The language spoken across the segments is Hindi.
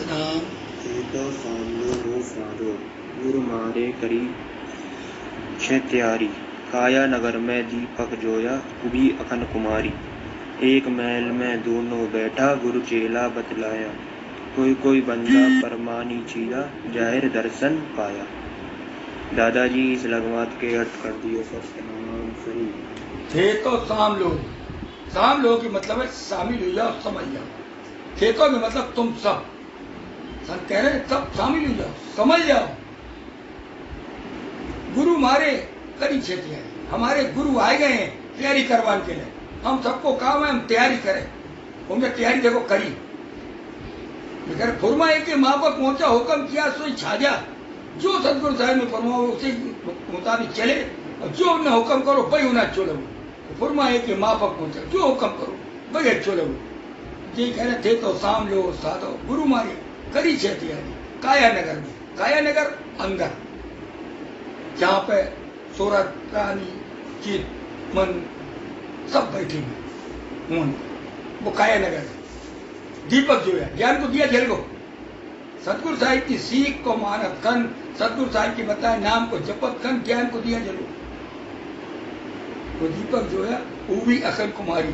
नाम तो सामने हो सारो गुरु मारे करी छे त्यारी काया नगर में दीपक जोया उभी अखन कुमारी एक महल में दोनों बैठा गुरु चेला बतलाया कोई कोई बंदा परमानी चीरा जाहिर दर्शन पाया। दादाजी इस लगमात के अर्थ कर दिए सत्यनाम सही। थे तो शाम लोग की मतलब है शामिल हो जाओ, समझ जाओ। थे तो में मतलब तुम सब, संत कह रहे हैं सब शामिल हो जाओ, समझ जाओ। गुरु मारे करी छे तैयारी, हमारे गुरु आए गए हैं तैयारी करवाने के लिए। हम सबको काम है हम तैयारी करें, उनने तैयारी देखो करी। लेकिन फरमाए के माँ पर पहुंचा, हुक्म किया सोई छाजा। जो सतगुरु साहब ने फरमाओ उसी मुताबिक चले, और जो उन्हें हुक्म करो भाई उन्हें चलो। फरमाए के माँ पर पहुंचा, जो हुक्म करो भाई चलो। जी कह रहे थे तो शाम लो साधो गुरु मारे करी छे तैयारी काया नगर में। काया नगर अंदर जहाँ पे सूरत रानी चित मन सब बैठे हुए, वो काया नगर है। दीपक जो है ज्ञान को दिया जल को, सतगुरु साहिब की सीख को मानत खन, सतगुरु साहिब की बताए नाम को जपत खन, ज्ञान को दिया जलो। तो दीपक जो है ऊबी अखन कुमारी,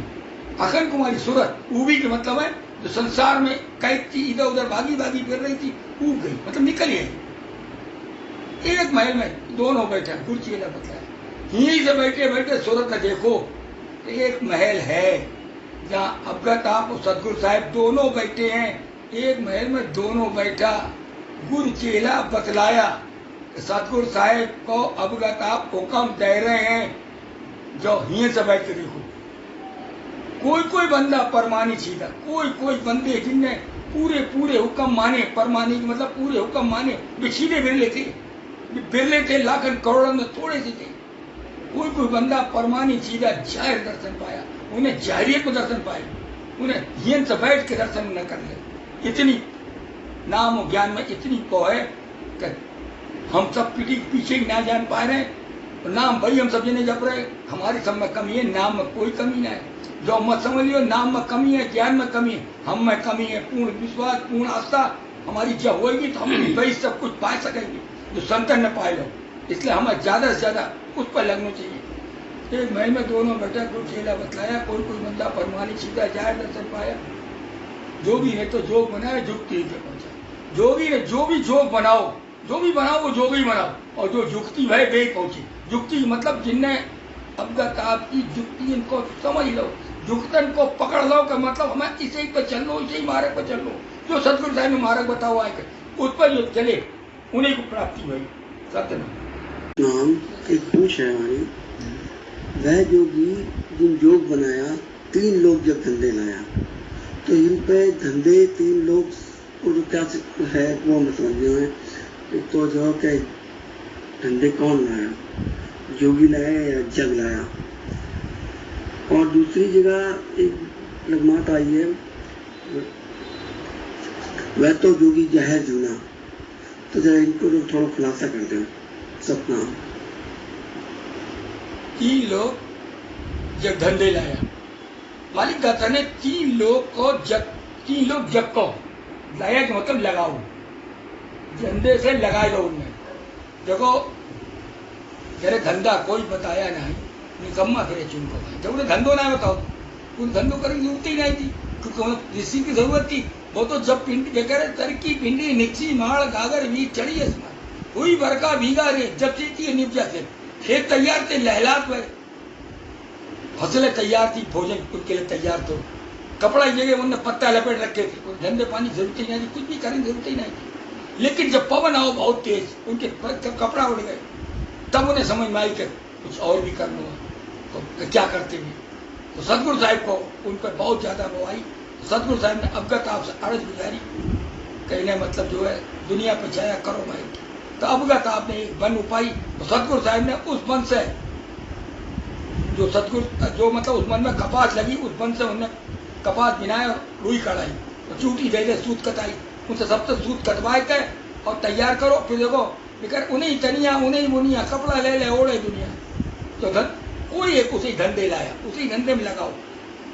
अखन कुमारी सूरत, ऊबी के मतलब है जो संसार में कैद थी, इधर उधर भागी भागी फिर रही थी, ऊब गई मतलब निकल गई। एक महल में दोनों बैठे, गुरुचेला बताया यहीं से बैठे बैठे सूरत में देखो एक महल है जहाँ अवगत आप और सतगुरु साहब दोनों बैठे हैं। एक महल में दोनों बैठा, गुरु चेला बतलाया। सतगुरु साहब को अवगत आप हुक्म दे रहे हैं, जो यहीं से बैठ के देखो। कोई कोई बंदा परमानी सीधा, कोई कोई बंदे जिनने पूरे पूरे हुक्म माने, परमानी मतलब पूरे हुक्म माने, वे सीधे बिरले थे लाखन करोड़ों में थोड़े से थे। कोई कोई बंदा परमानी सीधा जाहिर दर्शन पाया, उन्हें जाहिरियत को दर्शन पाए, उन्हें यहीं से बैठ के दर्शन न कर ले। इतनी नाम और ज्ञान में इतनी को है कि हम सब पीछे ही ना जान पा रहे हैं। नाम भाई हम सब जने जप रहे, हमारी सब में कमी है, नाम में कोई कमी ना है। जो मत समझ लियो नाम में कमी है, ज्ञान में कमी है, हम में कमी है। पूर्ण विश्वास पूर्ण आस्था हमारी जब होगी तो हम वही सब कुछ पा सकेंगे जो संतन ने पाए लो। इसलिए हमें ज्यादा से ज्यादा उस पर लगना चाहिए। एक महल में दोनों बैठा, गुरु चेला बतलाया, कोई कोई बंदा परमानी सीधा जाहिर दर्शन पाया। जोगी ने तो जोग बनाया, जुक्ति पे पहुंचा। जोगी ने जो भी जोग बनाओ, जो भी बनाओ वो जोगी बनाओ, और जो जुक्ति है वे पहुंची। जुक्ति मतलब जिनने अवगत आपकी जुक्ति इनको समझ लो, जुक्तन को पकड़ लो का मतलब हमें इसे ही पर चल लो, इसे ही मार्ग पर चल लो। जो सतगुरु साहब ने मार्ग बताओ आए उस पर जो चले उन्हीं को प्राप्ति हुई। नाम एक पूछ है हमारी, वह जोगी जिन जोग बनाया, 3 लोग जब धंधे लाया, तो इन पे धंधे 3 लोग और क्या है वो मैं समझ गया है। एक तो जो कि धंधे कौन लाया, जोगी लाया या जग लाया। और दूसरी जगह एक लगमात आई है, वह तो जोगी जहर जूना। तो जरा इनको लोग थोड़ा खुलासा कर दें। सतनाम। 3 लोग जब धंधे लाया, मालिक दाता ने 3 लोग जग को लाया कि मतलब लगाओ, धंधे से लगाए दो। उनमें देखो तेरे धंधा कोई बताया नहीं, निकम्मा करे चुनको भाई। जब उन्हें धंधो ना बताओ, उन धंधो करने की जरूरत ही नहीं थी, क्योंकि इसी की जरूरत थी। वो तो जब पिंडी तरकी पिंडी निकसी माड़ गागर भी चढ़ी है हुई बरका भीगा रे, जब सीती निपजा थे, खेत तैयार थे, लहलात हुए, फसलें तैयार थी, भोजन उनके लिए तैयार थे, कपड़ा जगह उनने पत्ता लपेट रखे थे, कोई धंधे पानी जरूरत ही नहीं थी, कुछ भी करने की जरूरत ही नहीं थी। लेकिन जब पवन आओ बहुत तेज, उनके कपड़ा उड़ गए, तब उन्हें समझ में आई कि कुछ और भी करना हो तो क्या करते हैं। तो सतगुरु साहिब को उन पर बहुत ज्यादा वो आई। तो सतगुरु साहिब ने अवगत आपसे अर्ज गुजारी, कहने मतलब जो है दुनिया पर छाया करो भाई। तो अवगत आपने एक वन उपाई, तो सतगुरु साहिब ने उस वन से जो मतलब उस वन में कपास लगी, उस वन से उन्होंने कपास बिनाया और रुई कढ़ाई, तो चूटी दे दे सूत कटाई, उनसे सबसे सूत कटवाए के और तैयार करो। फिर देखो उन्हीं तनिया उन्हीं मुनिया कपड़ा ले ले ओढ़े दुनिया। तो कोई एक उसी धंधे लाया, उसी धंधे में लगाओ।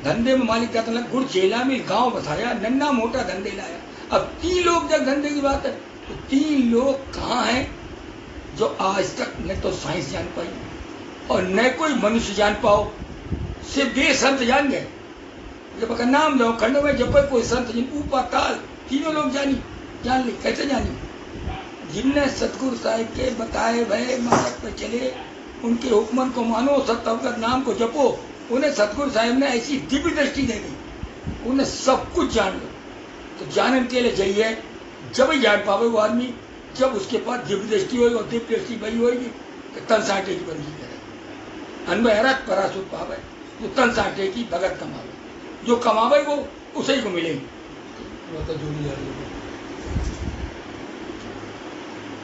धंधे में मालिक क्या था, गुड़ चेला में गांव बसाया, नन्ना मोटा धंधे लाया। अब 3 लोग जग धंधे की बात है, तो 3 लोग कहाँ हैं जो आज तक न तो साइंस जान पाई और न कोई मनुष्य जान पाओ, सिर्फ ये संत जान गए। जब अगर नाम लो खंड में जब कोई संत जिन ऊपर काल तीनों लोग जान ली। कैसे जानी? जिनने सतगुरु साहिब के बताए भय मार्ग पे चले, उनके हुक्मन को मानो, सतअवगत नाम को जपो, उन्हें सतगुरु साहिब ने ऐसी दिव्य दृष्टि दे दी, उन्हें सब कुछ जान लो। तो जानने के लिए चाहिए जब ही जान पावे वो आदमी, जब उसके पास दिव्य दृष्टि होगी, और दिव्य दृष्टि वही होगी तो तन साटे की बंदी करे। अनबय हरत परासुत पावे, जो तन साटे की भगत कमावे, जो कमावे वो उसे को मिलेगी। तो जोड़ी जा रही है।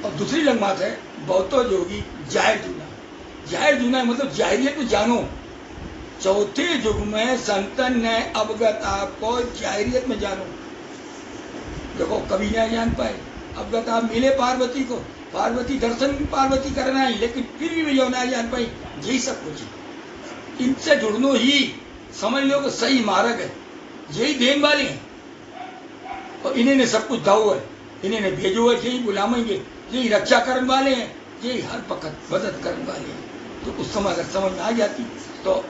और दूसरी लंग बात है बहुतो जोगी जाहिर जूना। जाहिर जूना मतलब जाहिरियत में जानो। चौथे युग में संतन ने अवगत आपको जाहिरियत में जानो। देखो कभी नहीं जान पाए, अवगत आप मिले पार्वती को, पार्वती दर्शन पार्वती करना है, लेकिन फिर भी जो ना जान पाई, यही सब कुछ। इनसे जुड़नो ही समझ लो कि सही मार्ग है, यही देन वाले हैं। और इन्हें ने सब कुछ दाऊ है, इन्हें ने भेजो है, यही बुलावेंगे, यही रक्षा करने वाले हैं, यही हर वक्त मदद करने वाले हैं। तो उस समय अगर समझ में आ जाती तो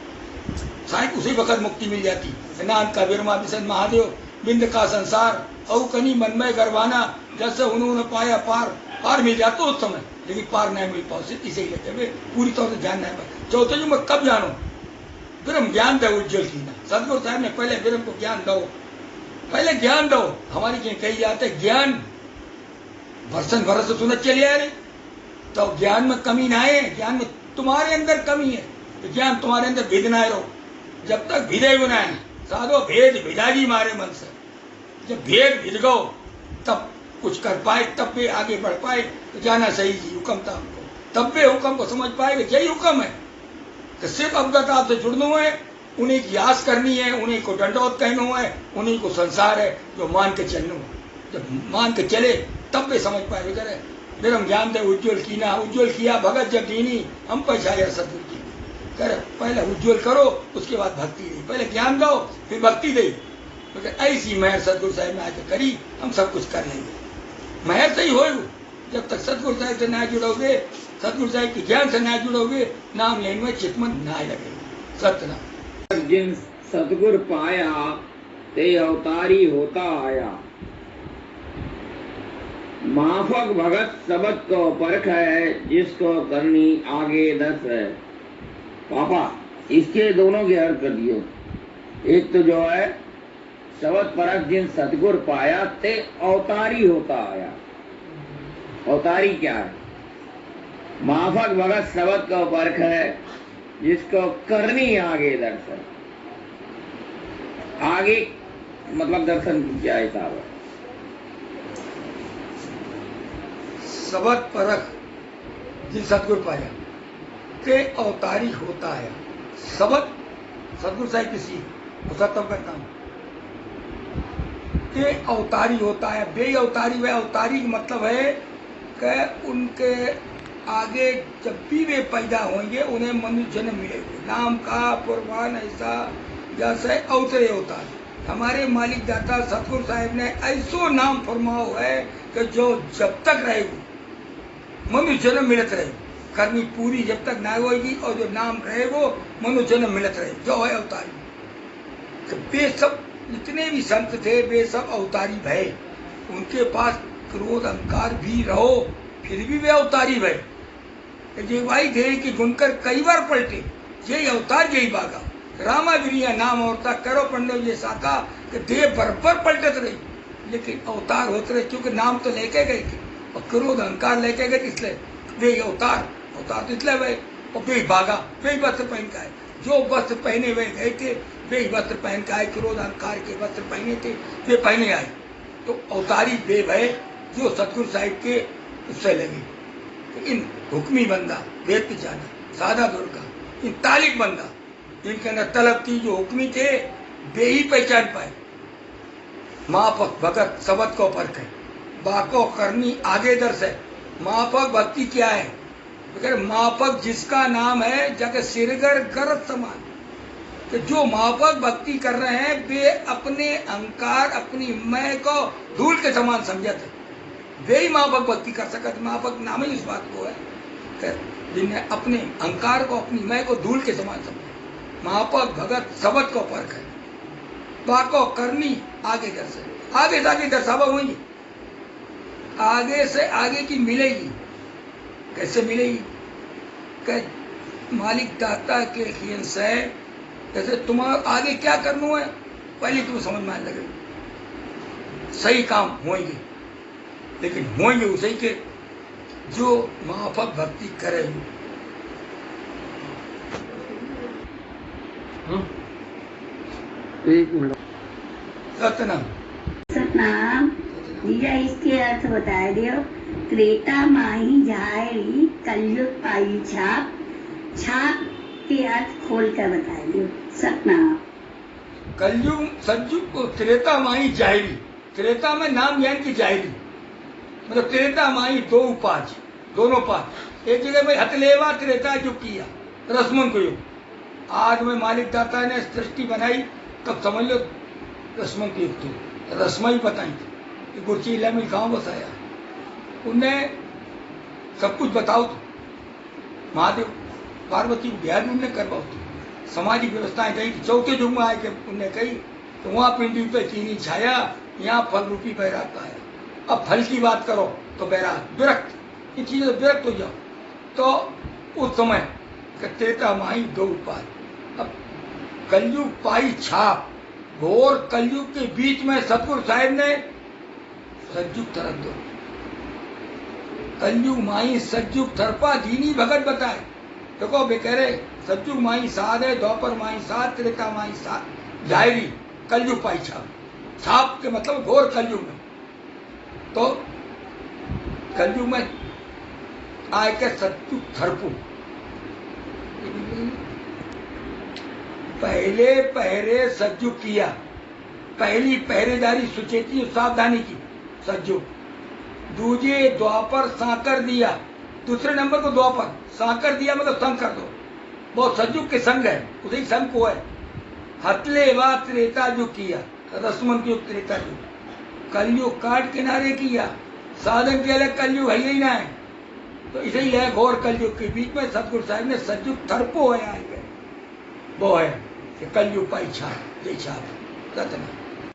शायद उसी वक्त मुक्ति मिल जाती। नान का बिरमा विशन महादेव बिंद का संसार और कनी मनमय गरबाना, जैसे उन्होंने पाया पार मिल जाता उस समय, लेकिन पार नहीं मिल पाओ। सिर्फ इसे कहते हुए पूरी तौर से ज्ञान नहीं पाए। चौथे युग में कब जानो? ब्रह्म ज्ञान दो उज्जवल की ना। सदगुरु साहब ने पहले ब्रह्म को ज्ञान दो, पहले ज्ञान दो। हमारी क्या कही जाते ज्ञान वर्षन वर्ष सुनत चले आ रहे, तो ज्ञान में कमी ना आए, ज्ञान में तुम्हारे अंदर कमी है, तो ज्ञान तुम्हारे अंदर भेदना रहो। जब तक भिदे गुना है साधो भेद भिदाजी मारे मन से। जब भेद भिद गो तब कुछ कर पाए, तब भी आगे बढ़ पाए। तो जाना सही जी हुक्म था हमको, तब भी हुक्म को समझ पाए कि यही हुक्म है कि सिर्फ अवगत आपसे जुड़ना है, उन्हीं की आस करनी है, उन्हीं को दंडोत कहना है, उन्हीं को संसार है जो मान के चलना है। जब मान के चले तब भी समझ पाए। करे ब्रह्म ज्ञान दे उज्जवल कीना, उज्जवल किया भगत जब दीनी, हम पछाया सतगुरु की। करे पहले उज्जवल करो, उसके बाद भक्ति दे, पहले ज्ञान दो फिर भक्ति दे। तो ऐसी महर सतगुरु साहिब ने आज करी, हम सब कुछ कर लेंगे। महर से ही होएगी। जब तक सतगुरु साहिब से ना जुड़ोगे, सतगुरु साहिब के ज्ञान से ना जुड़ोगे, नाम लेने में चितमन ना लगेगा। सत्यनाम। जिन सतगुर पाया ते अवतारी होता आया, माफक भगत सबद को परख है, जिसको करनी आगे दस है। पापा इसके दोनों के अर्थ कर दियो। एक तो जो है सबद परख जिन सतगुर पाया ते अवतारी होता आया। अवतारी क्या है? माफक भगत सबद को परख है, जिसको करनी आगे दर्शन। आगे मतलब दर्शन की क्या हिसाब है? सबद परख जिन सतगुरु पाया के अवतारी होता आया। सबद सतगुरु साहिब किसी सतम का नाम के अवतारी होता है। बे अवतारी व अवतारी का मतलब है कि उनके आगे जब भी वे पैदा होंगे उन्हें मनुष्य जन्म मिलेगा। नाम का पुरवान ऐसा जैसे अवतरे होता है। हमारे मालिक दाता सतगुरु साहिब ने ऐसो नाम फरमाओ है कि जो जब तक रहेगी मनुष्य जन्म मिलत रहे, करनी पूरी जब तक ना होगी, और जो नाम रहेगो मनुष्य जन्म मिलत रहे, जो है अवतारी। तो वे सब जितने भी संत थे वे सब अवतारी भय। उनके पास क्रोध अहंकार भी रहो फिर भी वे अवतारी भय। जेवाई थे कि गुनकर कई बार पलटे, यही अवतार यही बागा। रामा बिरिया नाम औरता करो पंडव ये साका कि देह बरबर पलटत रही, लेकिन अवतार होते रहे, क्योंकि नाम तो लेके गए थे और क्रोध अहंकार लेके गए, इसलिए वे अवतार तो इसलिए वे और वे भागा, वे वस्त्र पहन का है। जो वस्त्र पहने हुए गए थे वे वस्त्र पहन के आए, क्रोध अहंकार के वस्त्र पहने थे वे पहने आए। तो अवतारी वे भय जो सतगुरु साहिब के उससे लगे। तो इन हुक्मी बंदा वेद पे जाना, सादा दुर्गा, इन तालिक बंदा जिनके अंदर तलब थी, जो हुक्मी थे वे ही पहचान पाए। मापक भगत सबद को परख है, बाको करनी आगे दर्श है। मापक भक्ति क्या है? अगर मापक जिसका नाम है जग सिरगर गरत समान, कि जो माफक भक्ति कर रहे हैं वे अपने अहंकार अपनी मैं को धूल के समान समझते, वे ही माफक भक्ति कर सकते। माफक नाम ही इस बात को है कि जिन्हें अपने अहंकार को अपनी मैं को धूल के समान समझे। माफक भगत सबद को परख है, बाको करनी आगे दर से आगे दर्शावा हुई, आगे से आगे की मिलेगी। कैसे मिलेगी? मालिक दाता के खियन से जैसे तुम्हारा आगे क्या करना है पहले तुम्हें समझ में आने लगे, सही काम होंगे, लेकिन होंगे उसे के जो माफक भक्ति करे। एक मिनट। सतनाम जीजा इसके अर्थ बता दियो। त्रेता माही झायरी कलयुग पाई छाप, छाप के अर्थ खोल कर बता दियो। सतनाम। कलयुग सतयुग को त्रेता माही जाहिरी, त्रेता में नाम ज्ञान की जाहिरी, मतलब त्रेता माही दो उपाज, दोनों पाठ एक जगह में हतलेवा त्रेता युग किया, रस्मन को युग। आज में मालिक दाता ने सृष्टि बनाई तब समझ लो रस्मन को युग थी, रस्म ही बताई थी। गुरची इला में कहाँ बताया उन्हें सब कुछ बताओ तो महादेव पार्वती को बिहार में उन्हें करवाओ तो सामाजिक व्यवस्थाएं कही चौथे युग में आए के उन्हें कही तो वहां पिंडी पे चीनी छाया, यहाँ फल रूपी बैराग आया। अब फल की बात करो तो बैराग विरक्त, इन चीजों से विरक्त हो जाओ। तो उस समय त्रेता माही दो उपाय। अब कलयुग पाई छाप, घोर कलयुग के बीच में सतगुरु साहिब ने सतयुग तरफ दो, कलयुग माही सतयुग थरपा दीनी भगत बताए। देखो वे कह रहे सतयुग माही साध है, द्वापर माही साध, त्रेता माही साध, जाहिरी कलयुग पाई छाप। छाप के मतलब घोर कलयुग में, तो कलयुग में आए के सतयुग थरपू। पहले पहरे सतयुग किया, पहली पहरेदारी सुचेती सावधानी की सतयुग। दूजे द्वापर सांकर दिया, दूसरे नंबर को द्वापर सांकर दिया मतलब संग कर दो, वो सतयुग के संग है, उसी संग को है। हतले व त्रेता युग किया, रस्मन के युग त्रेता युग। कलयुग काट किनारे किया, साधन के अलग कलयुग है ही ना है, तो इसे ही है घोर कलयुग के बीच में सतगुरु साहिब ने सतयुग थरपो है आए गए, वो है कि कलयुग पाई छाप, ये छाप रत्न।